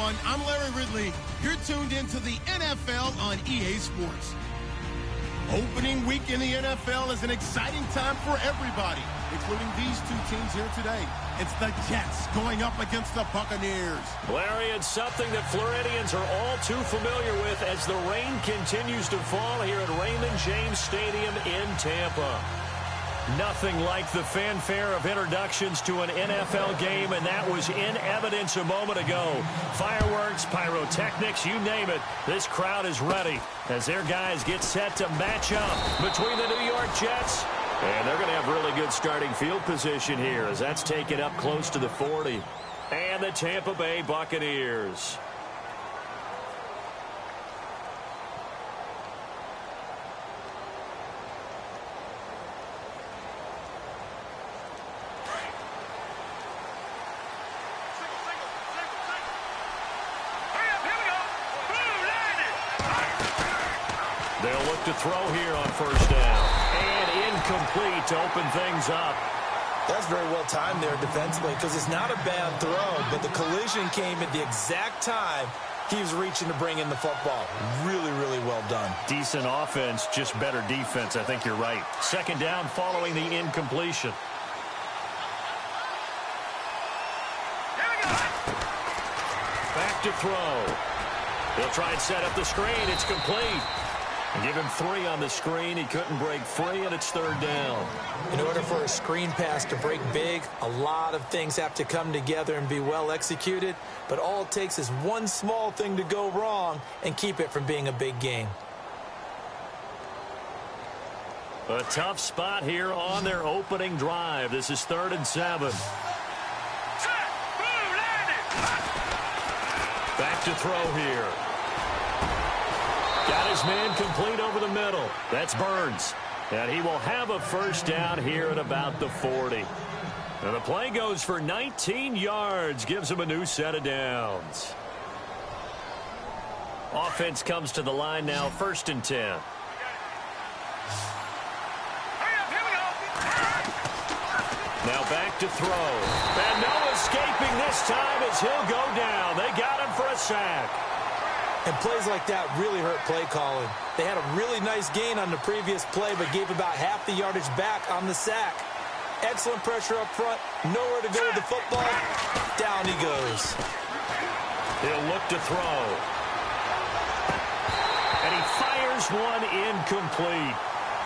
everyone. I'm Larry Ridley. You're tuned into the NFL on EA Sports. Opening week in the NFL is an exciting time for everybody, including these two teams here today. It's the Jets going up against the Buccaneers. Larry, it's something that Floridians are all too familiar with as the rain continues to fall here at Raymond James Stadium in Tampa. Nothing like the fanfare of introductions to an NFL game, and that was in evidence a moment ago. Fireworks, pyrotechnics, you name it. This crowd is ready as their guys get set to match up between the New York Jets. And they're going to have really good starting field position here as that's taken up close to the 40. And the Tampa Bay Buccaneers. They'll look to throw here on first down. And incomplete to open things up. That's very well timed there defensively because it's not a bad throw, but the collision came at the exact time he was reaching to bring in the football. Really, really well done. Decent offense, just better defense. I think you're right. Second down following the incompletion. Back to throw. He'll try and set up the screen. It's complete. Give him 3 on the screen. He couldn't break free, and it's third down. In order for a screen pass to break big, a lot of things have to come together and be well executed. But all it takes is one small thing to go wrong and keep it from being a big game. A tough spot here on their opening drive. This is 3rd and 7. Back to throw here. Got his man complete over the middle. That's Burns. And he will have a first down here at about the 40. And the play goes for 19 yards. Gives him a new set of downs. Offense comes to the line now, 1st and 10. Now back to throw. And no escaping this time as he'll go down. They got him for a sack. And plays like that really hurt play calling. They had a really nice gain on the previous play, but gave about half the yardage back on the sack. Excellent pressure up front. Nowhere to go with the football. Down he goes. He'll look to throw. And he fires one incomplete.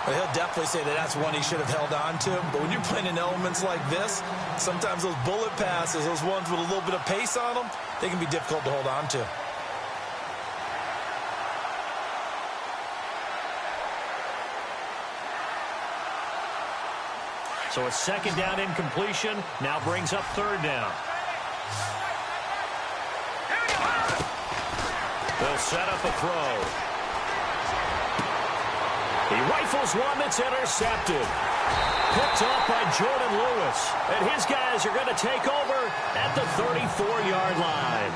Well, he'll definitely say that that's one he should have held on to. But when you're playing in elements like this, sometimes those bullet passes, those ones with a little bit of pace on them, they can be difficult to hold on to. So a second down incompletion now brings up 3rd down. They'll set up a throw. He rifles one that's intercepted. Picked off by Jordan Lewis. And his guys are going to take over at the 34-yard line.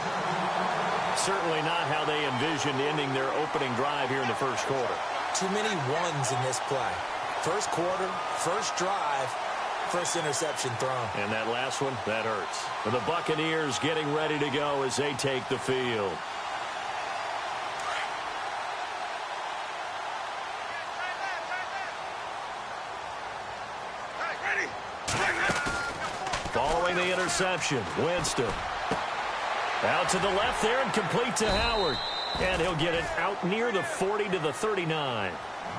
Certainly not how they envisioned ending their opening drive here in the first quarter. Too many ones in this play. First quarter, first drive, first interception thrown. And that last one, that hurts. And the Buccaneers getting ready to go as they take the field. Following the interception, Winston. Out to the left there and complete to Howard. And he'll get it out near the 40 to the 39.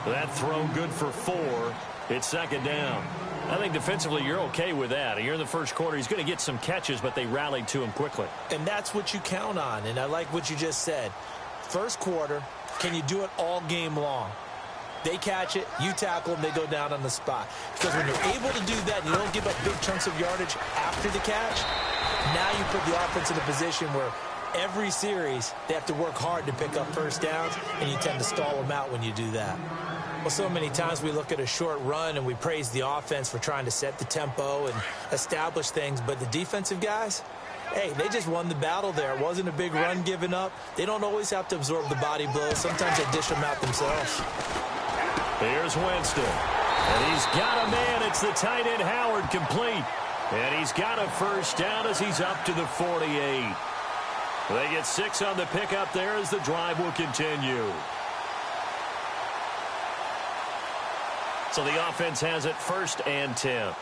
That throw good for 4. It's second down. I think defensively you're okay with that. Here in the first quarter, he's going to get some catches, but they rallied to him quickly. And that's what you count on, and I like what you just said. First quarter, can you do it all game long? They catch it, you tackle them, they go down on the spot. Because when you're able to do that, you don't give up big chunks of yardage after the catch, now you put the offense in a position where every series they have to work hard to pick up first downs, and you tend to stall them out when you do that. Well, so many times we look at a short run and we praise the offense for trying to set the tempo and establish things, but the defensive guys, hey, they just won the battle there. It wasn't a big run given up. They don't always have to absorb the body blows. Sometimes they dish them out themselves. Here's Winston. And he's got a man. It's the tight end Howard complete. And he's got a first down as he's up to the 48. They get 6 on the pickup there as the drive will continue. So the offense has it 1st and 10.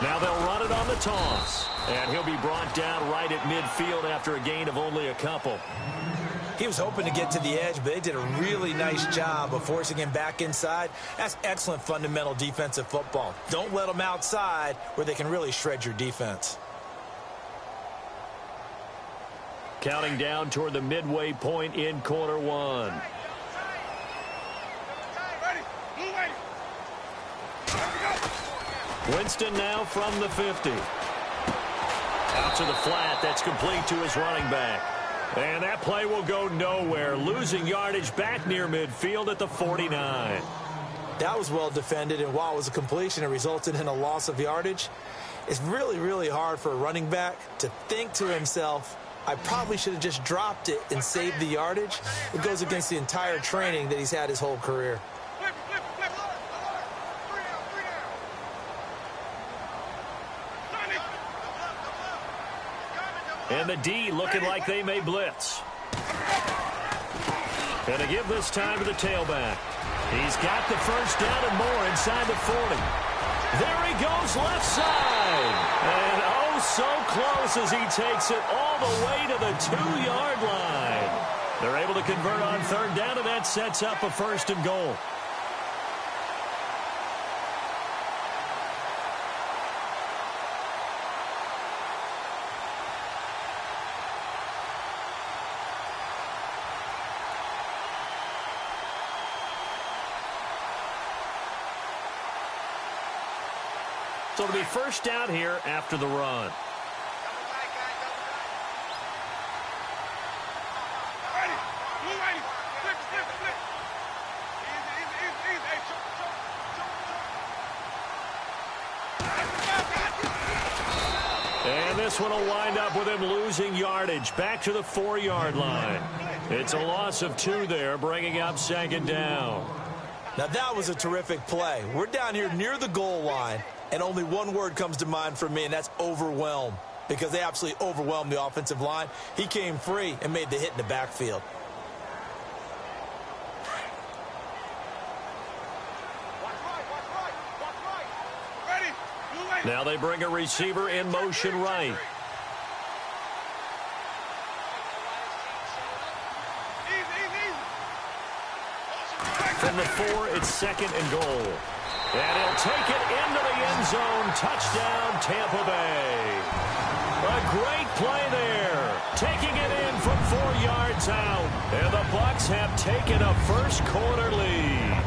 Now they'll run it on the toss. And he'll be brought down right at midfield after a gain of only a couple. He was hoping to get to the edge, but they did a really nice job of forcing him back inside. That's excellent fundamental defensive football. Don't let them outside where they can really shred your defense. Counting down toward the midway point in quarter 1. Winston now from the 50. Out to the flat. That's complete to his running back. And that play will go nowhere. Losing yardage back near midfield at the 49. That was well defended, and while it was a completion, it resulted in a loss of yardage. It's really, really hard for a running back to think to himself, I probably should have just dropped it and saved the yardage. It goes against the entire training that he's had his whole career. And the D looking like they may blitz. And to give this time to the tailback. He's got the first down and more inside the 40. There he goes left side. And oh, so close as he takes it all the way to the 2-yard line. They're able to convert on 3rd down, and that sets up a 1st and goal. So it'll be 1st down here after the run. And this one will wind up with him losing yardage back to the 4-yard line. It's a loss of 2 there, bringing up 2nd down. Now that was a terrific play. We're down here near the goal line, and only one word comes to mind for me, and that's overwhelm, because they absolutely overwhelmed the offensive line. He came free and made the hit in the backfield. Now they bring a receiver in motion right. From the 4, it's 2nd and goal. And he'll take it into the end zone. Touchdown, Tampa Bay. A great play there. Taking it in from 4 yards out. And the Bucs have taken a first-quarter lead.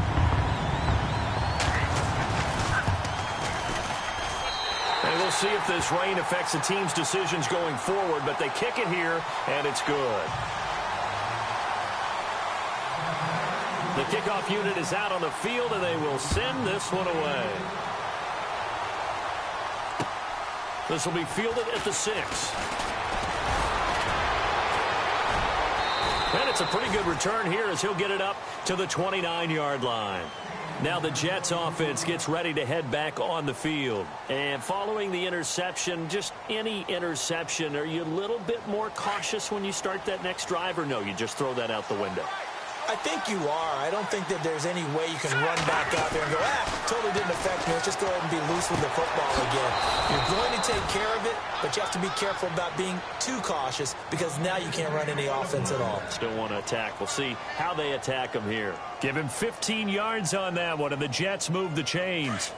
And we'll see if this rain affects the team's decisions going forward, but they kick it here, and it's good. The kickoff unit is out on the field, and they will send this one away. This will be fielded at the 6. And it's a pretty good return here as he'll get it up to the 29-yard line. Now the Jets offense gets ready to head back on the field. And following the interception, just any interception, are you a little bit more cautious when you start that next drive, or no, you just throw that out the window? I think you are. I don't think that there's any way you can run back out there and go, totally didn't affect me. Let's just go ahead and be loose with the football again. You're going to take care of it, but you have to be careful about being too cautious because now you can't run any offense at all. Still want to attack. We'll see how they attack him here. Give him 15 yards on that one, and the Jets move the chains.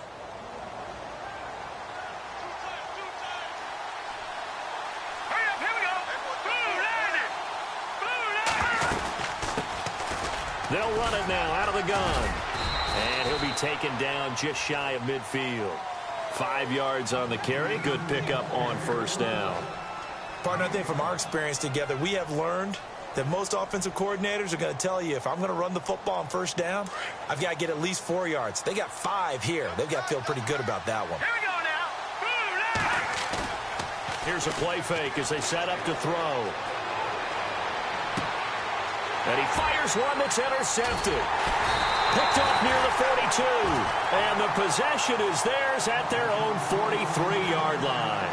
They'll run it now out of the gun. And he'll be taken down just shy of midfield. 5 yards on the carry. Good pickup on 1st down. Partner, I think from our experience together, we have learned that most offensive coordinators are going to tell you, if I'm going to run the football on 1st down, I've got to get at least 4 yards. They got 5 here. They've got to feel pretty good about that one. Here we go now. Here's a play fake as they set up to throw. And he fires one that's intercepted. Picked off near the 42. And the possession is theirs at their own 43-yard line.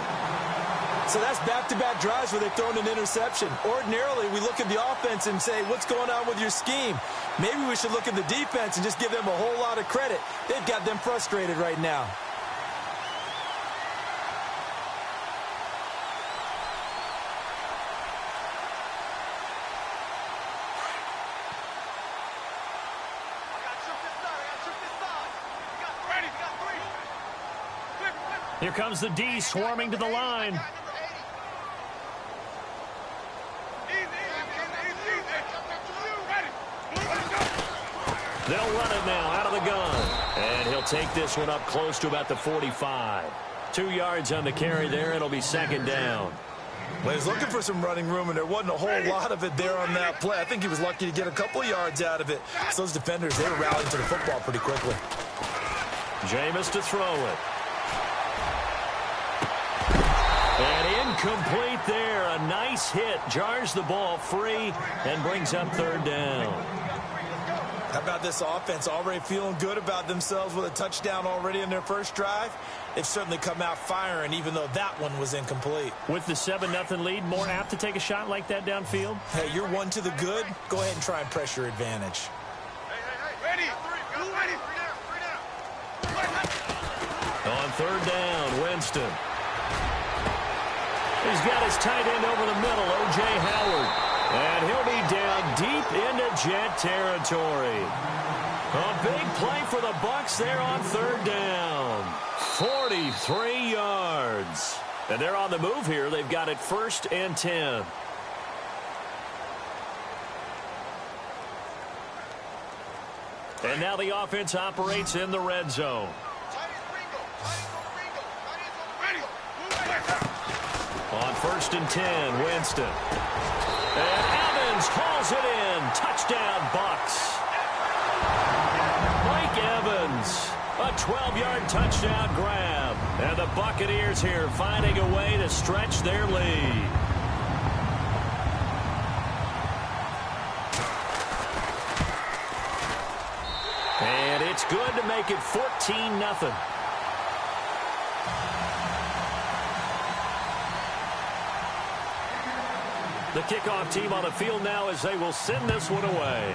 So that's back-to-back drives where they've thrown an interception. Ordinarily, we look at the offense and say, what's going on with your scheme? Maybe we should look at the defense and just give them a whole lot of credit. They've got them frustrated right now. Here comes the D swarming to the line. They'll run it now out of the gun. And he'll take this one up close to about the 45. 2 yards on the carry there. It'll be second down. Well, he was looking for some running room, and there wasn't a whole lot of it there on that play. I think he was lucky to get a couple yards out of it. So those defenders, they were rallying to the football pretty quickly. Jameis to throw it. And incomplete there. A nice hit. Jars the ball free and brings up third down. How about this offense already feeling good about themselves with a touchdown already in their first drive? They've certainly come out firing, even though that one was incomplete. With the 7-0 lead, more apt to take a shot like that downfield? Hey, you're one to the good. Go ahead and try and press your advantage. Ready. On third down, Winston. He's got his tight end over the middle, O.J. Howard. And he'll be down deep into Jet territory. A big play for the Bucs there on third down. 43 yards. And they're on the move here. They've got it 1st and 10. And now the offense operates in the red zone. On 1st and 10, Winston. And Evans hauls it in. Touchdown, Bucs. Mike Evans, a 12-yard touchdown grab. And the Buccaneers here finding a way to stretch their lead. And it's good to make it 14-0. The kickoff team on the field now as they will send this one away.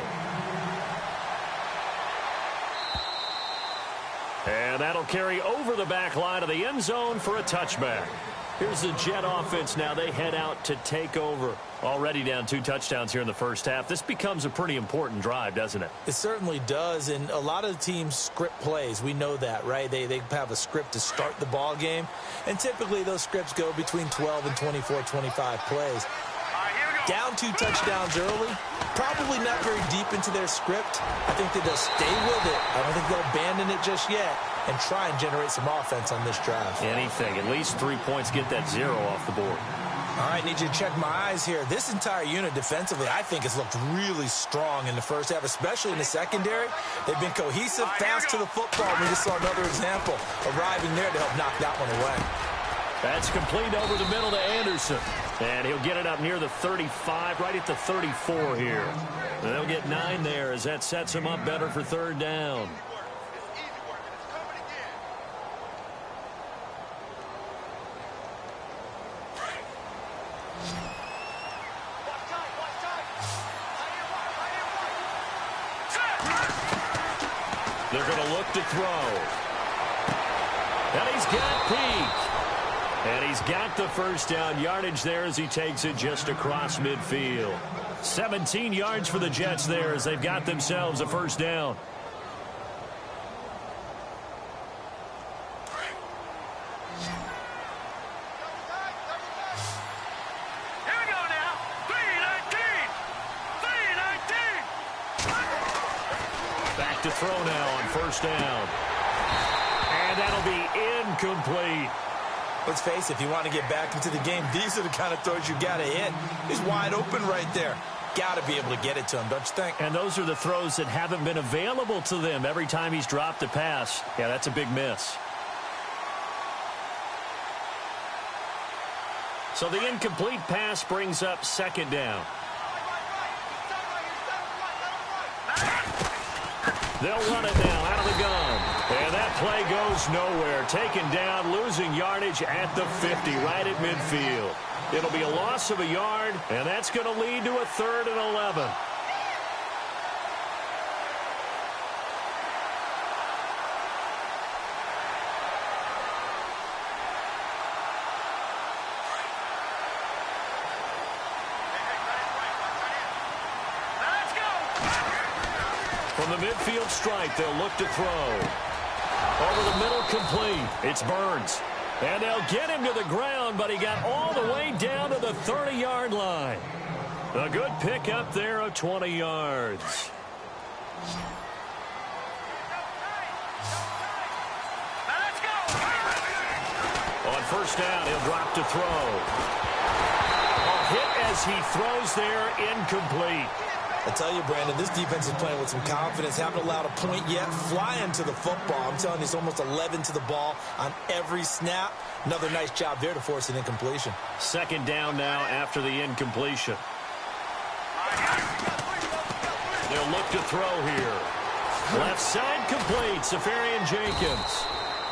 And that'll carry over the back line of the end zone for a touchback. Here's the Jet offense now. They head out to take over. Already down 2 touchdowns here in the first half. This becomes a pretty important drive, doesn't it? It certainly does, and a lot of the teams script plays. We know that, right? They have a script to start the ball game, and typically those scripts go between 12 and 24, 25 plays. Down 2 touchdowns early, probably not very deep into their script. I think that they'll stay with it. I don't think they'll abandon it just yet and try and generate some offense on this drive. Anything. At least 3 points, get that 0 off the board. All right, need you to check my eyes here. This entire unit defensively, I think, has looked really strong in the first half, especially in the secondary. They've been cohesive, fast to the football. We just saw another example arriving there to help knock that one away. That's complete over the middle to Anderson. And he'll get it up near the 35, right at the 34 here. And they'll get 9 there as that sets him up better for third down. They're going to look to throw. And he's got Peak. And he's got the first down yardage there as he takes it just across midfield. 17 yards for the Jets there as they've got themselves a first down. Here we go now. 3-19. 3-19. Back to throw now on first down. And that'll be incomplete. Let's face it, if you want to get back into the game, these are the kind of throws you got to hit. He's wide open right there. Got to be able to get it to him, don't you think? And those are the throws that haven't been available to them every time he's dropped a pass. Yeah, that's a big miss. So the incomplete pass brings up second down. They'll run it now out of the gun. And that play goes nowhere. Taken down, losing yardage at the 50, right at midfield. It'll be a loss of a yard, and that's going to lead to a 3rd and 11. From the midfield stripe, they'll look to throw. Over the middle, complete. It's Burns. And they'll get him to the ground, but he got all the way down to the 30-yard line. A good pickup there of 20 yards. On first down, he'll drop to throw. A hit as he throws there, incomplete. I tell you, Brandon, this defense is playing with some confidence. Haven't allowed a point yet. Flying to the football. I'm telling you, it's almost 11 to the ball on every snap. Another nice job there to force an incompletion. 2nd down now after the incompletion. They'll look to throw here. Left side complete. Safarian Jenkins.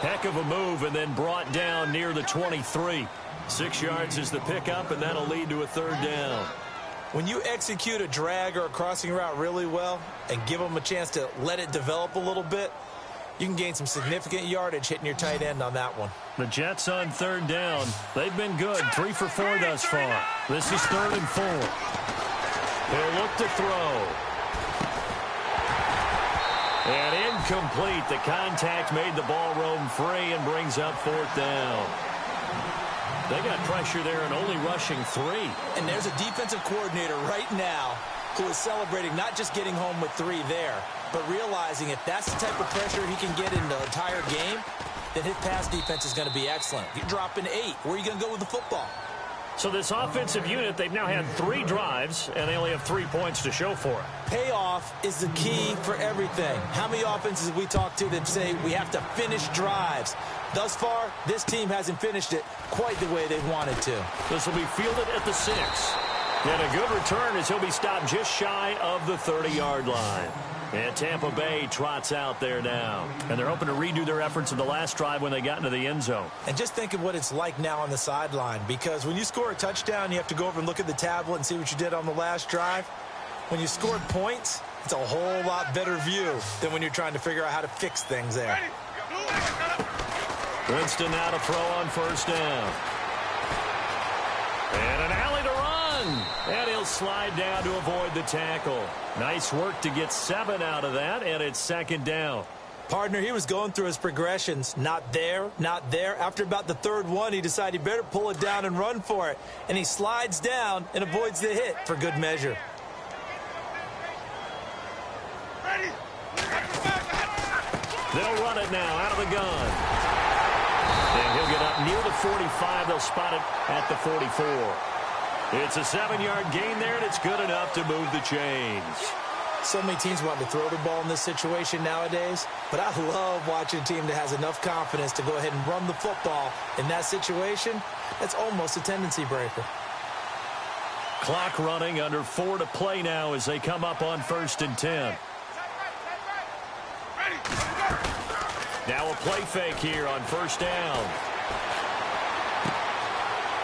Heck of a move and then brought down near the 23. 6 yards is the pickup, and that'll lead to a 3rd down. When you execute a drag or a crossing route really well and give them a chance to let it develop a little bit, you can gain some significant yardage hitting your tight end on that one. The Jets on 3rd down. They've been good. 3 for 4 thus far. This is 3rd and 4. They'll look to throw. And incomplete. The contact made the ball roam free and brings up 4th down. They got pressure there and only rushing 3. And there's a defensive coordinator right now who is celebrating not just getting home with 3 there, but realizing if that's the type of pressure he can get in the entire game, then his pass defense is going to be excellent. You're dropping 8. Where are you going to go with the football? So this offensive unit, they've now had 3 drives, and they only have 3 points to show for it. Payoff is the key for everything. How many offenses have we talked to that say we have to finish drives? Thus far, this team hasn't finished it quite the way they wanted to. This will be fielded at the 6. And a good return as he'll be stopped just shy of the 30-yard line. And Tampa Bay trots out there now. And they're hoping to redo their efforts in the last drive when they got into the end zone. And just think of what it's like now on the sideline. Because when you score a touchdown, you have to go over and look at the tablet and see what you did on the last drive. When you scored points, it's a whole lot better view than when you're trying to figure out how to fix things there. Winston now to throw on first down. And an alley to run. And he'll slide down to avoid the tackle. Nice work to get 7 out of that, and it's 2nd down. Partner, he was going through his progressions. Not there, not there. After about the 3rd one, he decided he better pull it down and run for it. And he slides down and avoids the hit for good measure. They'll run it now out of the gun. And he'll get up near the 45. They'll spot it at the 44. It's a 7-yard gain there, and it's good enough to move the chains. So many teams want to throw the ball in this situation nowadays, but I love watching a team that has enough confidence to go ahead and run the football in that situation. That's almost a tendency breaker. Clock running, under 4 to play now as they come up on 1st and 10. Now a play fake here on first down.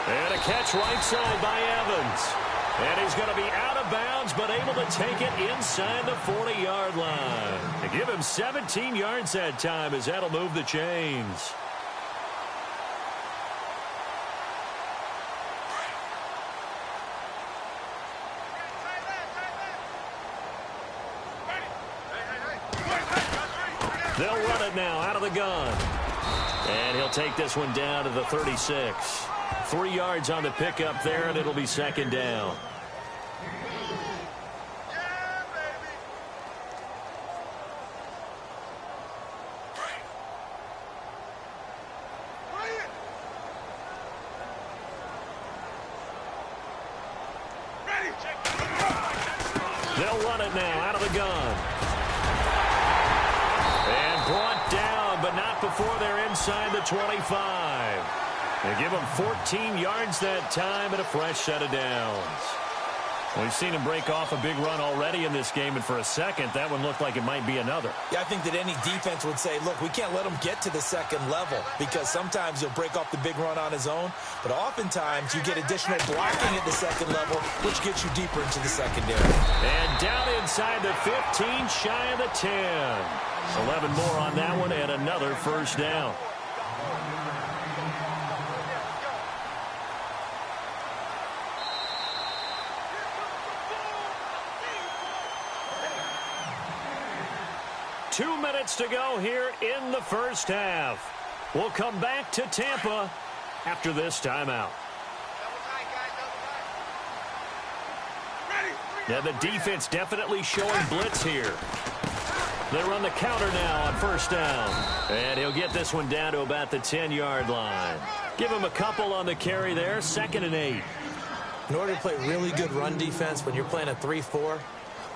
And a catch right side by Evans. And he's going to be out of bounds, but able to take it inside the 40-yard line. To give him 17 yards that time, as that'll move the chains. They'll run it now out of the gun. And he'll take this one down to the 36. 3 yards on the pickup there, and it'll be 2nd down. They'll run it now out of the gun. And brought down, but not before they're inside the 25. They give them 14 yards that time and a fresh set of downs. We've seen him break off a big run already in this game, and for a second, that one looked like it might be another. Yeah, I think that any defense would say, look, we can't let him get to the second level because sometimes he'll break off the big run on his own, but oftentimes you get additional blocking at the second level, which gets you deeper into the secondary. And down inside the 15, shy of the 10. 11 more on that one, and another first down. Two minutes to go here in the first half. We'll come back to Tampa after this timeout. Now the defense definitely showing blitz here. They run the counter now on first down. And he'll get this one down to about the 10-yard line. Give him a couple on the carry there, 2nd and 8. In order to play really good run defense when you're playing a 3-4,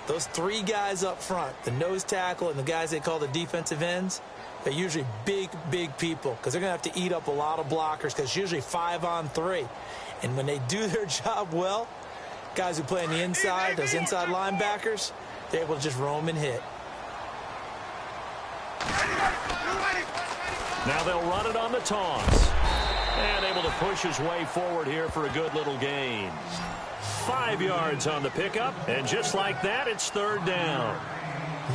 those three guys up front, the nose tackle and the guys they call the defensive ends, they're usually big, big people because they're going to have to eat up a lot of blockers because it's usually 5-on-3. And when they do their job well, guys who play on the inside, those inside linebackers, they're able to just roam and hit. Now they'll run it on the toss. And able to push his way forward here for a good little gain. 5 yards on the pickup, and just like that, it's 3rd down.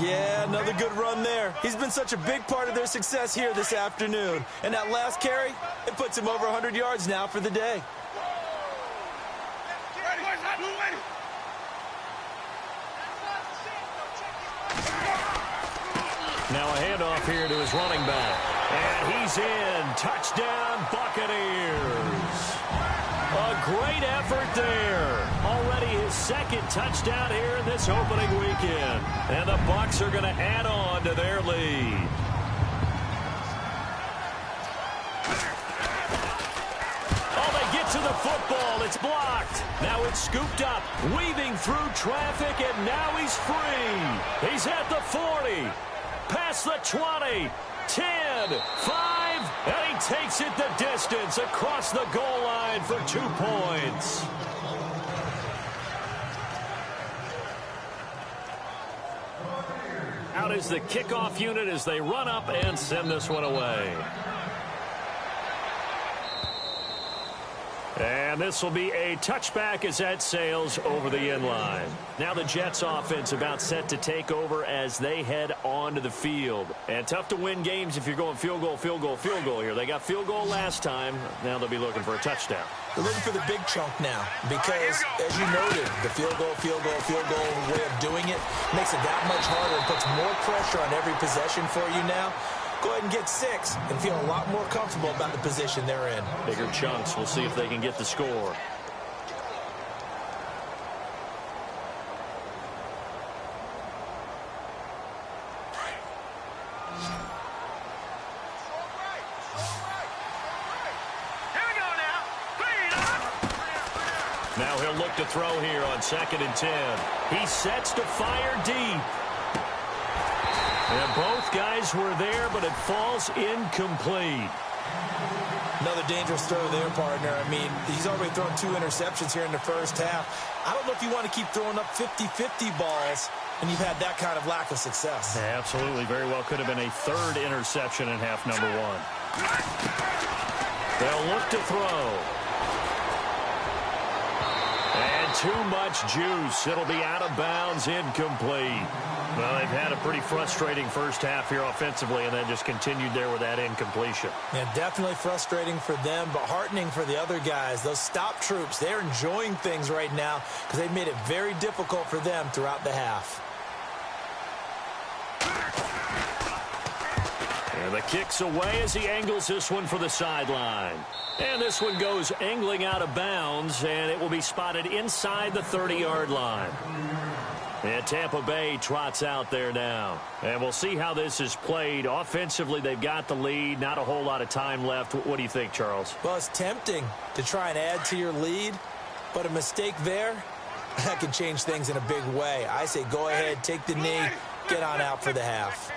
Yeah, another good run there. He's been such a big part of their success here this afternoon. And that last carry, it puts him over 100 yards now for the day. Now a handoff here to his running back. And he's in. Touchdown, Buccaneers. A great effort there. Already his 2nd touchdown here in this opening weekend. And the Bucs are going to add on to their lead. Oh, they get to the football. It's blocked. Now it's scooped up, weaving through traffic, and now he's free. He's at the 40, past the 20, 10, 5, and he takes it the distance across the goal line for 2 points. Out is the kickoff unit as they run up and send this one away. And this will be a touchback as that sails over the end line. Now the Jets offense about set to take over as they head onto the field. And tough to win games if you're going field goal, field goal, field goal here. They got field goal last time. Now they'll be looking for a touchdown. They're looking for the big chunk now because, as you noted, the field goal way of doing it makes it that much harder and puts more pressure on every possession for you now. Go ahead and get 6 and feel a lot more comfortable about the position they're in. Bigger chunks. We'll see if they can get the score. Now he'll look to throw here on 2nd and 10. He sets to fire deep. And both guys were there, but it falls incomplete. Another dangerous throw there, partner. I mean, he's already thrown 2 interceptions here in the first half. I don't know if you want to keep throwing up 50-50 balls, and you've had that kind of lack of success. Yeah, absolutely. Very well could have been a 3rd interception in half number 1. They'll look to throw. And too much juice. It'll be out of bounds, incomplete. Well, they've had a pretty frustrating first half here offensively, and then just continued there with that incompletion. Yeah, definitely frustrating for them, but heartening for the other guys. Those stop troops, they're enjoying things right now because they've made it very difficult for them throughout the half. And the kick's away as he angles this one for the sideline. And this one goes angling out of bounds, and it will be spotted inside the 30-yard line. And Tampa Bay trots out there now. And we'll see how this is played. Offensively, they've got the lead. Not a whole lot of time left. What do you think, Charles? Well, it's tempting to try and add to your lead, but a mistake there, that can change things in a big way. I say go ahead, take the knee, get on out for the half.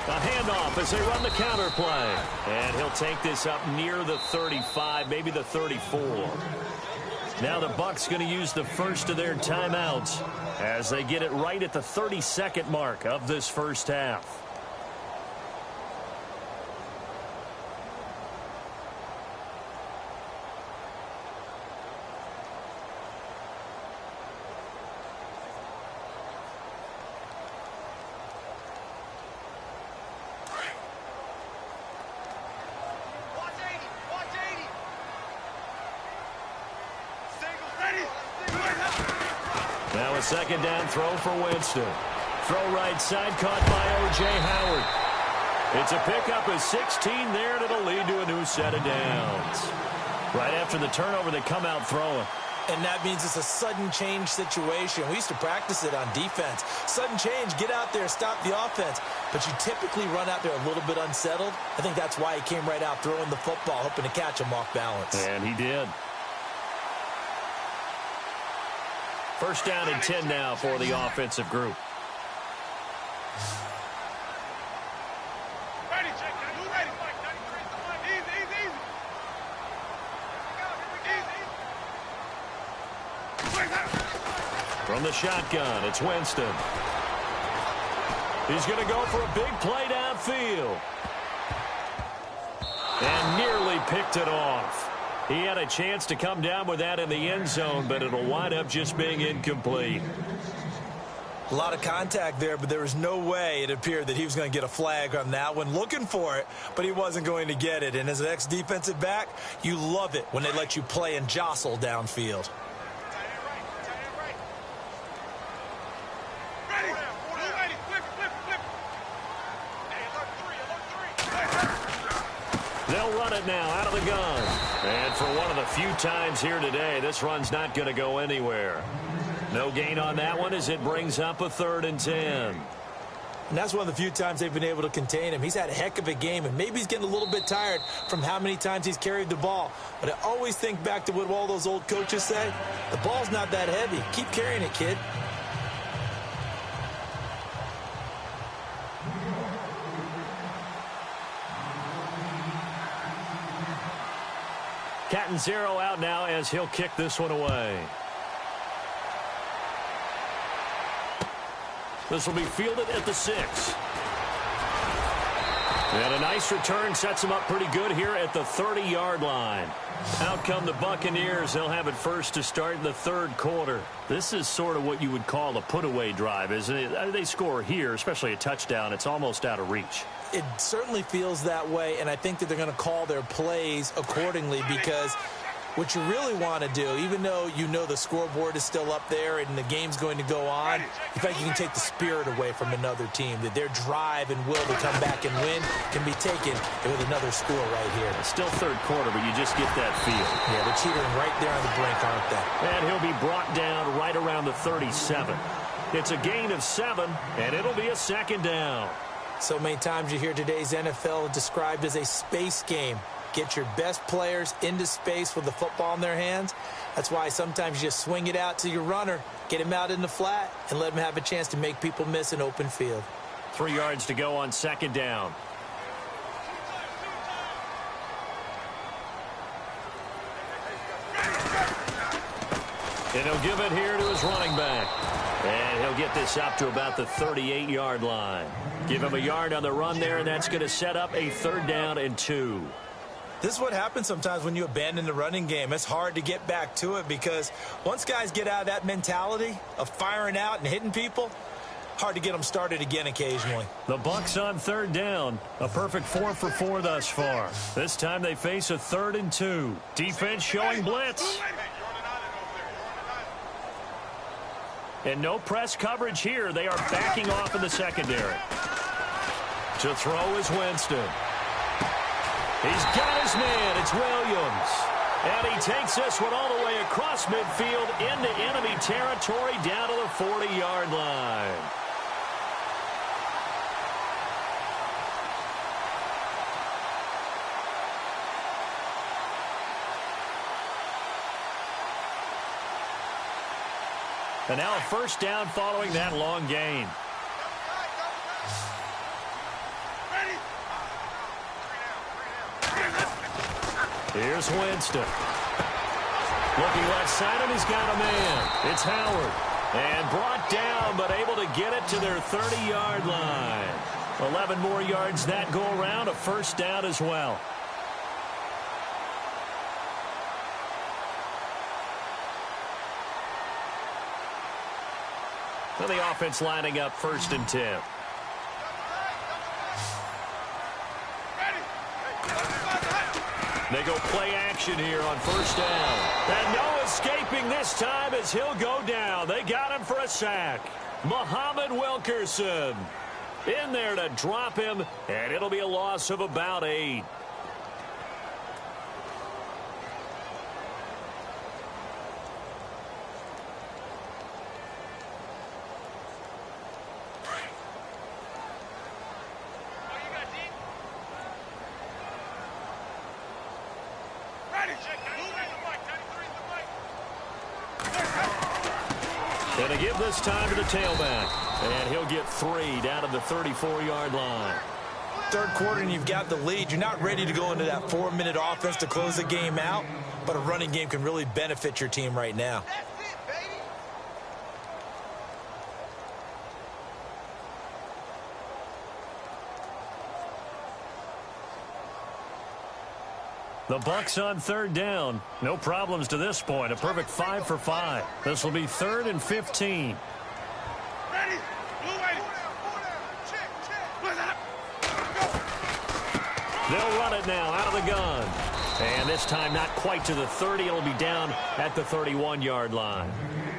A handoff as they run the counter play. And he'll take this up near the 35, maybe the 34. Now the Bucs going to use the first of their timeouts as they get it right at the 32nd mark of this first half. Now a second down throw for Winston. Throw right side caught by O.J. Howard. It's a pickup of 16 there, and it'll lead to a new set of downs. Right after the turnover, they come out throwing. And that means it's a sudden change situation. We used to practice it on defense. Sudden change, get out there, stop the offense. But you typically run out there a little bit unsettled. I think that's why he came right out throwing the football, hoping to catch him off balance. And he did. First down and 10 now for the offensive group. Ready, check. You ready? Easy, easy, easy. From the shotgun, it's Winston. He's going to go for a big play downfield. And nearly picked it off. He had a chance to come down with that in the end zone, but it'll wind up just being incomplete. A lot of contact there, but there was no way it appeared that he was going to get a flag on that one. Looking for it, but he wasn't going to get it. And as an ex-defensive back, you love it when they let you play and jostle downfield. They'll run it now out of the gun. And for one of the few times here today, this run's not going to go anywhere. No gain on that one as it brings up a 3rd and 10. And that's one of the few times they've been able to contain him. He's had a heck of a game, and maybe he's getting a little bit tired from how many times he's carried the ball. But I always think back to what all those old coaches say. The ball's not that heavy. Keep carrying it, kid. Catanzaro out now as he'll kick this one away. This will be fielded at the 6. And a nice return sets him up pretty good here at the 30-yard line. Out come the Buccaneers. They'll have it first to start in the 3rd quarter. This is sort of what you would call a put-away drive, isn't it? They score here, especially a touchdown. It's almost out of reach. It certainly feels that way, and I think that they're going to call their plays accordingly because what you really want to do, even though you know the scoreboard is still up there and the game's going to go on, in fact, you can take the spirit away from another team, that their drive and will to come back and win can be taken with another score right here. It's still 3rd quarter, but you just get that feel. Yeah, they're teetering right there on the brink, aren't they? And he'll be brought down right around the 37. It's a gain of 7, and it'll be a 2nd down. So many times you hear today's NFL described as a space game. Get your best players into space with the football in their hands. That's why sometimes you just swing it out to your runner, get him out in the flat, and let him have a chance to make people miss an open field. 3 yards to go on 2nd down. And he'll give it here to his running back. And he'll get this up to about the 38-yard line. Give him a yard on the run there, and that's going to set up a 3rd down and 2. This is what happens sometimes when you abandon the running game. It's hard to get back to it because once guys get out of that mentality of firing out and hitting people, hard to get them started again occasionally. The Bucs on 3rd down. A perfect 4 for 4 thus far. This time they face a 3rd and 2. Defense showing blitz. And no press coverage here. They are backing off in the secondary. To throw is Winston. He's got his man. It's Williams. And he takes this one all the way across midfield into enemy territory down to the 40-yard line. And now a 1st down following that long gain. Ready? Here's Winston. Looking left side, and he's got a man. It's Howard. And brought down, but able to get it to their 30-yard line. 11 more yards that go around, a first down as well. And the offense lining up 1st and 10. They go play action here on 1st down. And no escaping this time as he'll go down. They got him for a sack. Muhammad Wilkerson in there to drop him, and it'll be a loss of about 8. And to give this time to the tailback. And he'll get 3 down to the 34-yard line. 3rd quarter and you've got the lead. You're not ready to go into that 4-minute offense to close the game out, but a running game can really benefit your team right now. The Bucs on 3rd down. No problems to this point. A perfect 5 for 5. This will be 3rd and 15. Ready? They'll run it now out of the gun. And this time not quite to the 30. It'll be down at the 31-yard line.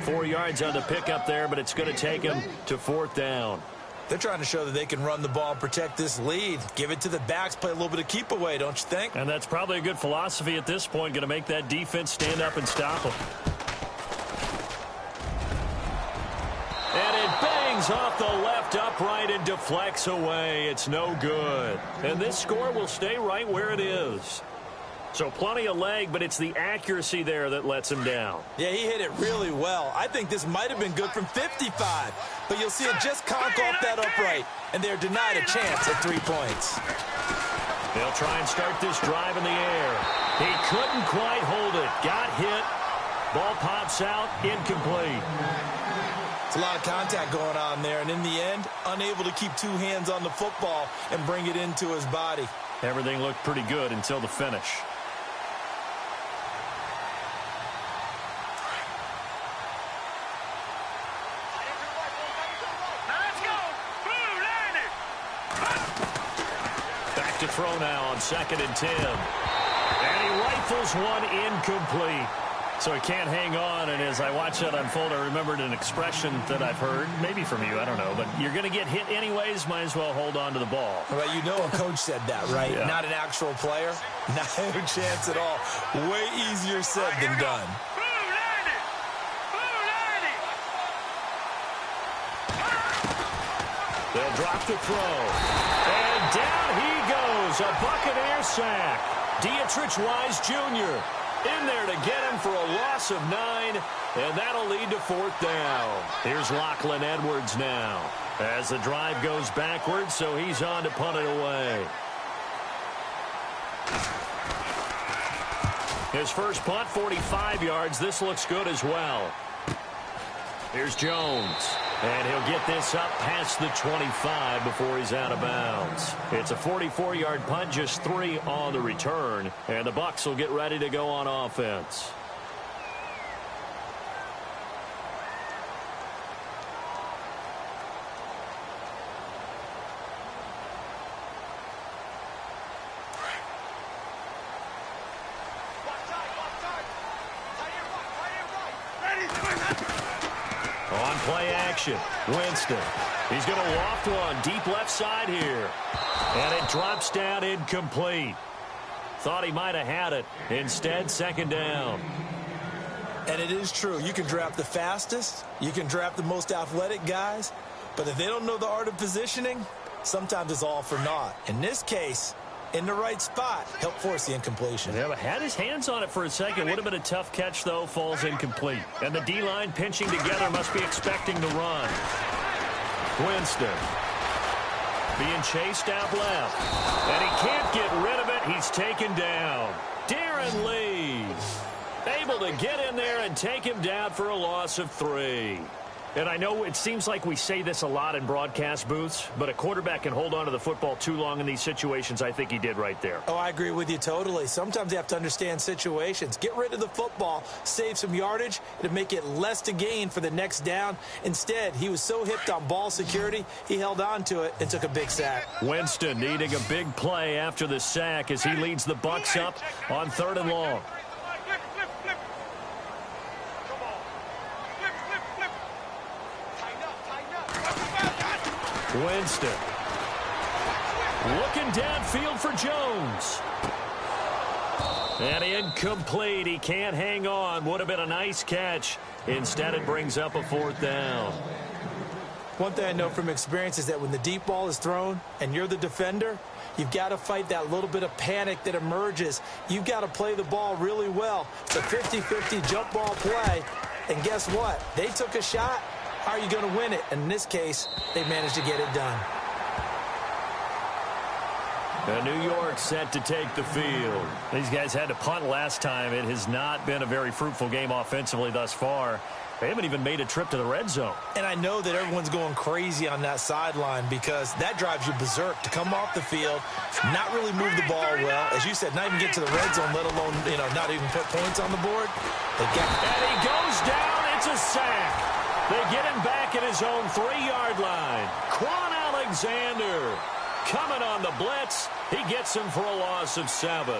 4 yards on the pickup there, but it's going to take him to 4th down. They're trying to show that they can run the ball and protect this lead. Give it to the backs, play a little bit of keep away, don't you think? And that's probably a good philosophy at this point, going to make that defense stand up and stop them. And it bangs off the left upright and deflects away. It's no good. And this score will stay right where it is. So plenty of leg, but it's the accuracy there that lets him down. Yeah, he hit it really well. I think this might have been good from 55. But you'll see it just conk off that upright. And they're denied a chance at 3 points. They'll try and start this drive in the air. He couldn't quite hold it. Got hit. Ball pops out. Incomplete. It's a lot of contact going on there. And in the end, unable to keep 2 hands on the football and bring it into his body. Everything looked pretty good until the finish. Back to throw now on 2nd and 10. And he rifles one incomplete. So he can't hang on, and as I watch that unfold, I remembered an expression that I've heard, maybe from you, I don't know, but you're going to get hit anyways, might as well hold on to the ball. Well, you know a coach said that, right? Yeah. Not an actual player. No chance at all. Way easier said than done. They'll drop the throw. And down he goes, a Buccaneer sack. Dietrich Wise Jr. in there to get him for a loss of 9, and that'll lead to 4th down. Here's Lachlan Edwards now as the drive goes backwards, so he's on to punt it away. His first punt, 45 yards. This looks good as well. Here's Jones. And he'll get this up past the 25 before he's out of bounds. It's a 44-yard punt, just 3 on the return. And the Bucs will get ready to go on offense. On play action, Winston. He's going to loft one deep left side here. And it drops down incomplete. Thought he might have had it. Instead, 2nd down. And it is true. You can draft the fastest. You can draft the most athletic guys. But if they don't know the art of positioning, sometimes it's all for naught. In this case, in the right spot, help force the incompletion. Yeah, but had his hands on it for a second. Would have been a tough catch, though. Falls incomplete. And the D-line pinching together, must be expecting the run. Winston. being chased out left. And he can't get rid of it. He's taken down. Darren Lee able to get in there and take him down for a loss of 3. And I know it seems like we say this a lot in broadcast booths, but a quarterback can hold on to the football too long in these situations. I think he did right there. Oh, I agree with you totally. Sometimes you have to understand situations. Get rid of the football, save some yardage, to make it less to gain for the next down. Instead, he was so hipped on ball security, he held on to it and took a big sack. Winston needing a big play after the sack as he leads the Bucs up on 3rd and long. Winston looking downfield for Jones. And incomplete. He can't hang on. Would have been a nice catch. Instead, it brings up a 4th down. One thing I know from experience is that when the deep ball is thrown and you're the defender, you've got to fight that little bit of panic that emerges. You've got to play the ball really well. It's a 50-50 jump ball play. And guess what? They took a shot. How are you going to win it? And in this case, they managed to get it done. And New York set to take the field. These guys had to punt last time. It has not been a very fruitful game offensively thus far. They haven't even made a trip to the red zone. And I know that everyone's going crazy on that sideline because that drives you berserk to come off the field, not really move the ball well. As you said, not even get to the red zone, let alone, not even put points on the board. And he goes down. It's a sack. They get him back at his own 3-yard line. Quan Alexander coming on the blitz. He gets him for a loss of 7.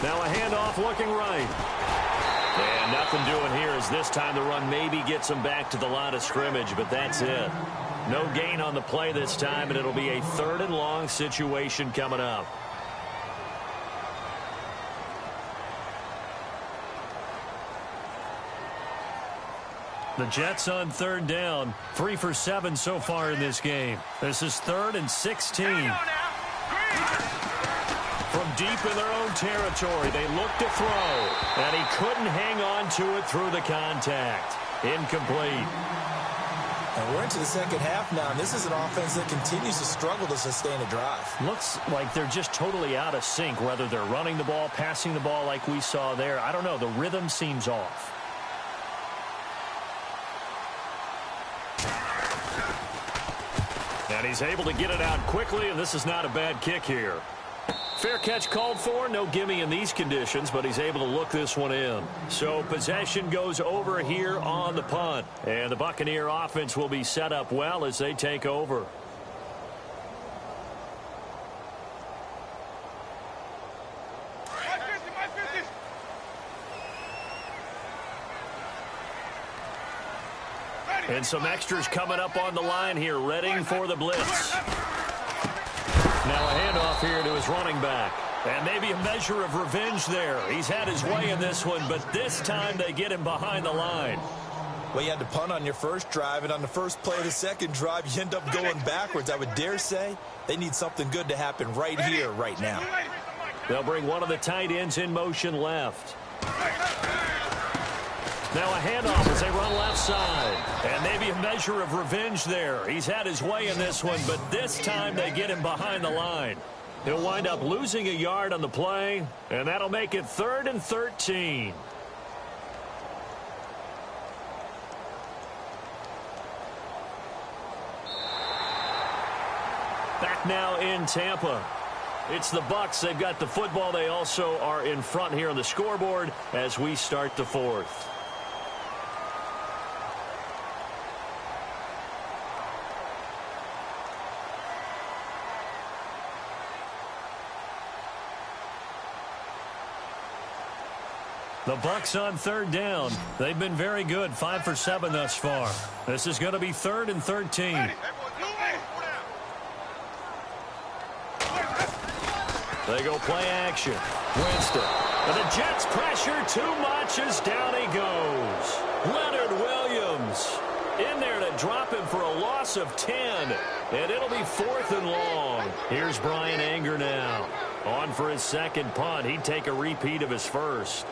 Now a handoff looking right. And nothing doing here as this time the run maybe gets him back to the line of scrimmage, but that's it. No gain on the play this time, and it'll be a 3rd and long situation coming up. The Jets on 3rd down, 3 for 7 so far in this game. This is 3rd and 16. From deep in their own territory, they look to throw, and he couldn't hang on to it through the contact. Incomplete. And we're into the second half now, and this is an offense that continues to struggle to sustain a drive. Looks like they're just totally out of sync, whether they're running the ball, passing the ball like we saw there. I don't know. The rhythm seems off. And he's able to get it out quickly, and this is not a bad kick here. Fair catch called for. No gimme in these conditions, but he's able to look this one in. So possession goes over here on the punt. And the Buccaneer offense will be set up well as they take over. And some extras coming up on the line here, ready for the blitz. Now a handoff here to his running back. And maybe a measure of revenge there. He's had his way in this one, but this time they get him behind the line. Well, you had to punt on your first drive, and on the first play of the second drive, you end up going backwards. I would dare say they need something good to happen right here, right now. They'll bring one of the tight ends in motion left. Now a handoff as they run left side. And maybe a measure of revenge there. He's had his way in this one, but this time they get him behind the line. He'll wind up losing a yard on the play, and that'll make it 3rd and 13. Back now in Tampa. It's the Bucs. They've got the football. They also are in front here on the scoreboard as we start the 4th. The Bucs on 3rd down. They've been very good, 5 for 7 thus far. This is going to be 3rd and 13. They go play action. Winston. And the Jets pressure too much as down he goes. Leonard Williams in there to drop him for a loss of 10. And it'll be 4th and long. Here's Brian Anger now. On for his second punt. He'd take a repeat of his first.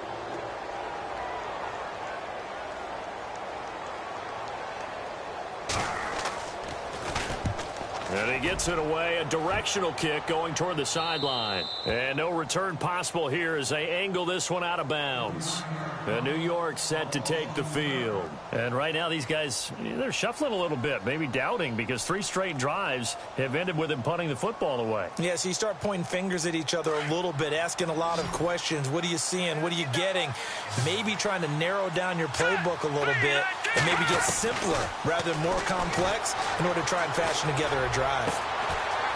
And he gets it away, a directional kick going toward the sideline. And no return possible here as they angle this one out of bounds. And New York set to take the field. And right now these guys, they're shuffling a little bit, maybe doubting, because 3 straight drives have ended with him punting the football away. Yeah, so you start pointing fingers at each other a little bit, asking a lot of questions. What are you seeing? What are you getting? Maybe trying to narrow down your playbook a little bit and maybe get simpler rather than more complex in order to try and fashion together a drive.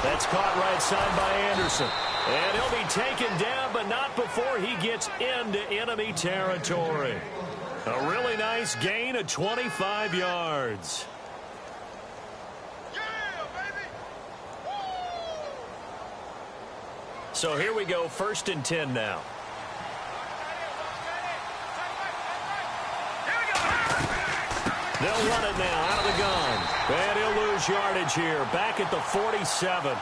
That's caught right side by Anderson. And he'll be taken down, but not before he gets into enemy territory. A really nice gain of 25 yards. Yeah, baby. So here we go, 1st and 10 now. They'll run it now out of the gun. And he'll lose yardage here. Back at the 47.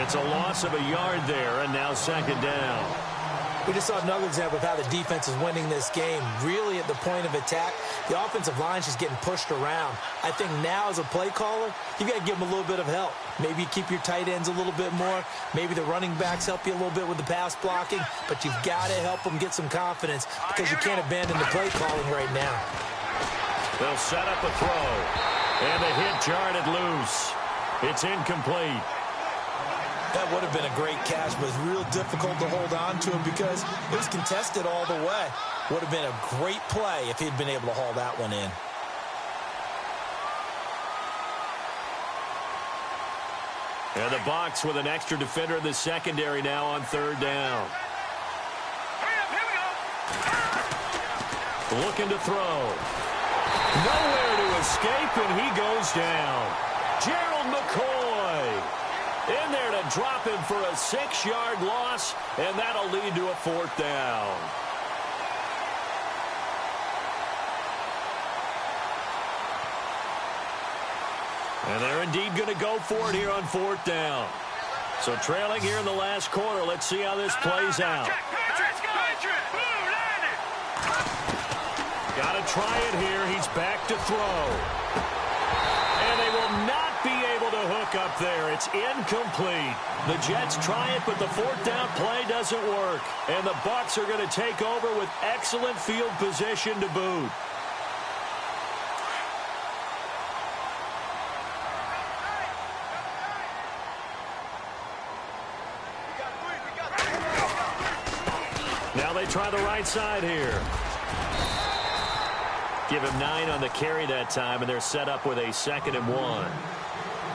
It's a loss of a yard there, and now 2nd down. We just saw another example of how the defense is winning this game. Really at the point of attack, the offensive line's just getting pushed around. I think now as a play caller, you got to give them a little bit of help. Maybe you keep your tight ends a little bit more. Maybe the running backs help you a little bit with the pass blocking. But you've got to help them get some confidence because you can't abandon the play calling right now. They'll set up a throw. And the hit jarred it loose. It's incomplete. That would have been a great catch, but it's real difficult to hold on to him because it was contested all the way. Would have been a great play if he'd been able to haul that one in. And the Bucs with an extra defender in the secondary now on 3rd down. Looking to throw. Nowhere to escape, and he goes down. Gerald McCoy in there to drop him for a 6-yard loss, and that'll lead to a 4th down. And they're indeed going to go for it here on 4th down. So trailing here in the last quarter. Let's see how this plays out. Got to try it here. He's back to throw. And they will not be able to hook up there. It's incomplete. The Jets try it, but the 4th down play doesn't work. And the Bucs are going to take over with excellent field position to boot. Now they try the right side here. Give him 9 on the carry that time, and they're set up with a 2nd and 1.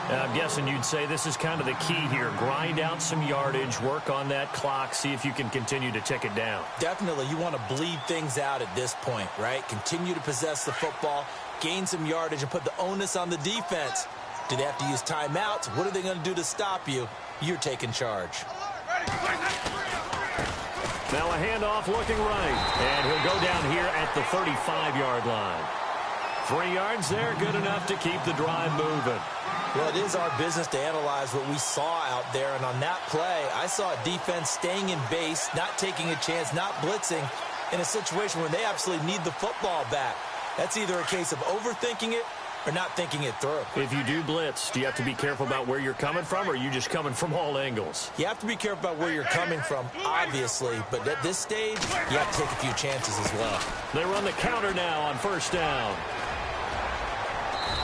And I'm guessing you'd say this is kind of the key here. Grind out some yardage, work on that clock, see if you can continue to tick it down. Definitely. You want to bleed things out at this point, right? Continue to possess the football, gain some yardage, and put the onus on the defense. Do they have to use timeouts? What are they going to do to stop you? You're taking charge. Now a handoff looking right. And he'll go down here at the 35-yard line. 3 yards there, good enough to keep the drive moving. Well, it is our business to analyze what we saw out there. And on that play, I saw a defense staying in base, not taking a chance, not blitzing in a situation where they absolutely need the football back. That's either a case of overthinking it or not thinking it through. If you do blitz, do you have to be careful about where you're coming from, or are you just coming from all angles? You have to be careful about where you're coming from, obviously, but at this stage, you have to take a few chances as well. They run the counter now on 1st down.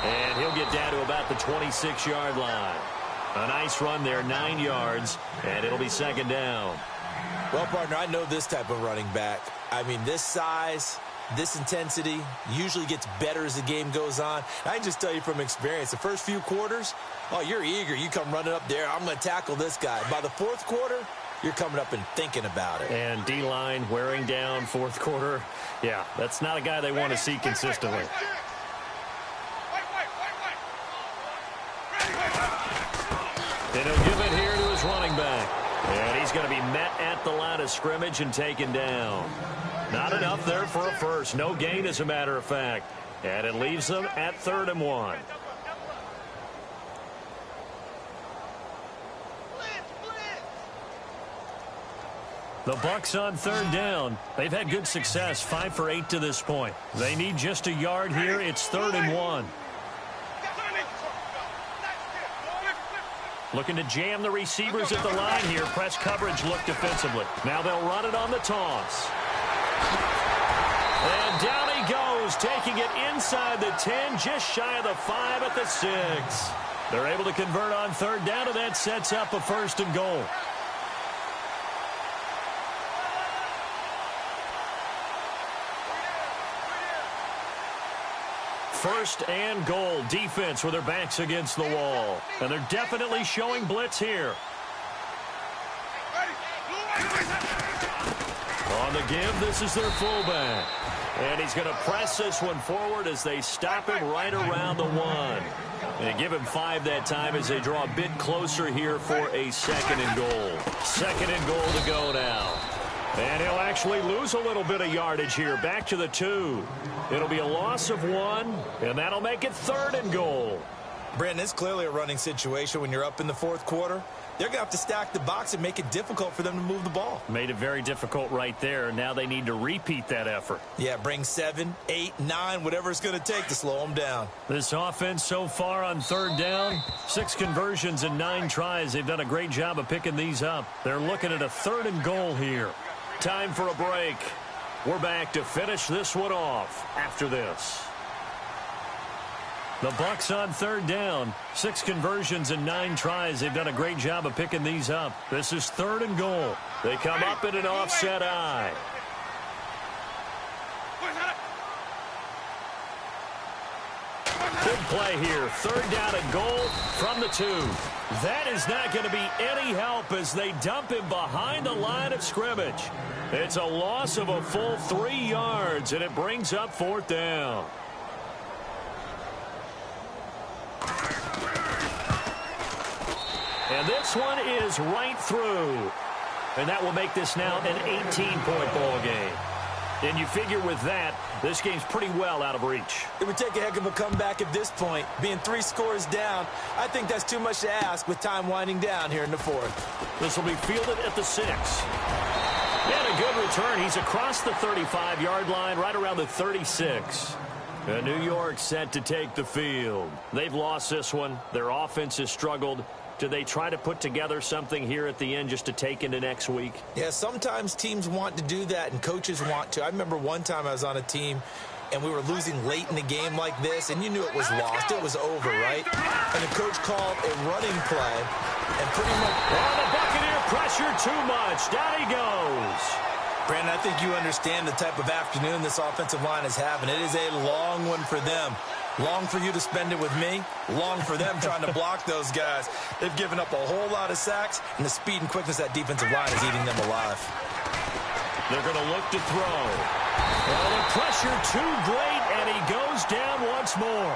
And he'll get down to about the 26-yard line. A nice run there, 9 yards, and it'll be 2nd down. Well, partner, I know this type of running back. I mean, this size, this intensity usually gets better as the game goes on. I can just tell you from experience, the first few quarters, oh, you're eager. You come running up there, I'm going to tackle this guy. By the 4th quarter, you're coming up and thinking about it. And D-line wearing down 4th quarter. Yeah, that's not a guy they want to see consistently. And he'll give it here to his running back. And he's going to be met at the line of scrimmage and taken down. Not enough there for a first. No gain, as a matter of fact. And it leaves them at 3rd and 1. The Bucs on third down. They've had good success, 5 for 8 to this point. They need just a yard here. It's 3rd and 1. Looking to jam the receivers at the line here. Press coverage look defensively. Now they'll run it on the toss. And down he goes, taking it inside the 10, just shy of the 5 at the 6. They're able to convert on third down, and that sets up a 1st and goal. First and goal. Defense with their backs against the wall. And they're definitely showing blitz here. On the give, this is their fullback. And he's going to press this one forward as they stop him right around the 1. And give him 5 that time as they draw a bit closer here for a 2nd and goal. 2nd and goal to go now. And he'll actually lose a little bit of yardage here. Back to the 2. It'll be a loss of 1, and that'll make it 3rd and goal. Brandon, it's clearly a running situation when you're up in the 4th quarter. They're going to have to stack the box and make it difficult for them to move the ball. Made it very difficult right there. Now they need to repeat that effort. Yeah, bring 7, 8, 9, whatever it's going to take to slow them down. This offense so far on third down, 6 conversions and 9 tries. They've done a great job of picking these up. They're looking at a 3rd and goal here. Time for a break. We're back to finish this one off after this. The Bucs on third down, 6 conversions and 9 tries. They've done a great job of picking these up. This is 3rd and goal. They come up in an offset eye. Big play here. 3rd down and goal from the 2. That is not going to be any help as they dump him behind the line of scrimmage. It's a loss of a full 3 yards, and it brings up 4th down. And this one is right through. And that will make this now an 18-point ball game. And you figure with that, this game's pretty well out of reach. It would take a heck of a comeback at this point. Being 3 scores down, I think that's too much to ask with time winding down here in the 4th. This will be fielded at the 6. And a good return. He's across the 35-yard line, right around the 36. And New York set to take the field. They've lost this one. Their offense has struggled. Do they try to put together something here at the end just to take into next week? Yeah, sometimes teams want to do that and coaches want to. I remember one time I was on a team and we were losing late in the game like this, and you knew it was lost. It was over, right? And the coach called a running play and pretty much... Oh, the Buccaneer pressure too much. Down he goes. Brandon, I think you understand the type of afternoon this offensive line is having. It is a long one for them. Long for you to spend it with me. Long for them trying to block those guys. They've given up a whole lot of sacks, and the speed and quickness of that defensive line is eating them alive. They're going to look to throw. Well, the pressure too great, and he goes down once more.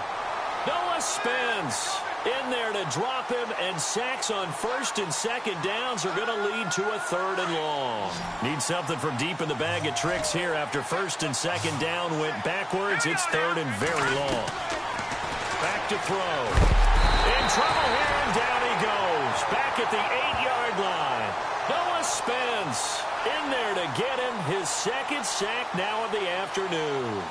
Noah Spence in there to drop him, and sacks on 1st and 2nd downs are going to lead to a 3rd and long. Need something from deep in the bag of tricks here after 1st and 2nd down went backwards. It's 3rd and very long. Back to throw. In trouble here, and down he goes. Back at the 8-yard line. Noah Spence in there to get him his 2nd sack now of the afternoon.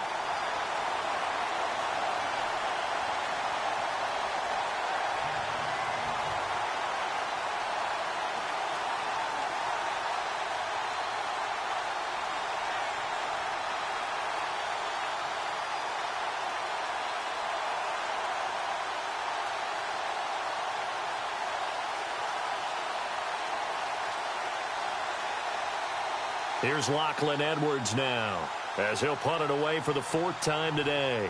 Here's Lachlan Edwards now, as he'll punt it away for the 4th time today.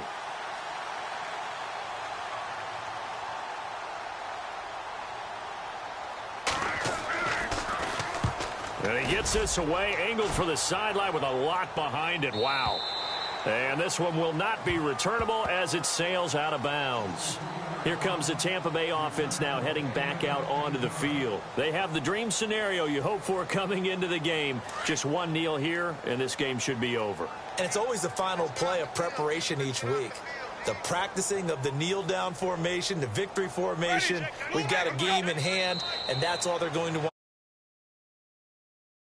And he gets this away, angled for the sideline with a lot behind it. Wow. And this one will not be returnable as it sails out of bounds. Here comes the Tampa Bay offense now heading back out onto the field. They have the dream scenario you hope for coming into the game. Just one kneel here, and this game should be over. And it's always the final play of preparation each week. The practicing of the kneel-down formation, the victory formation. We've got a game in hand, and that's all they're going to want.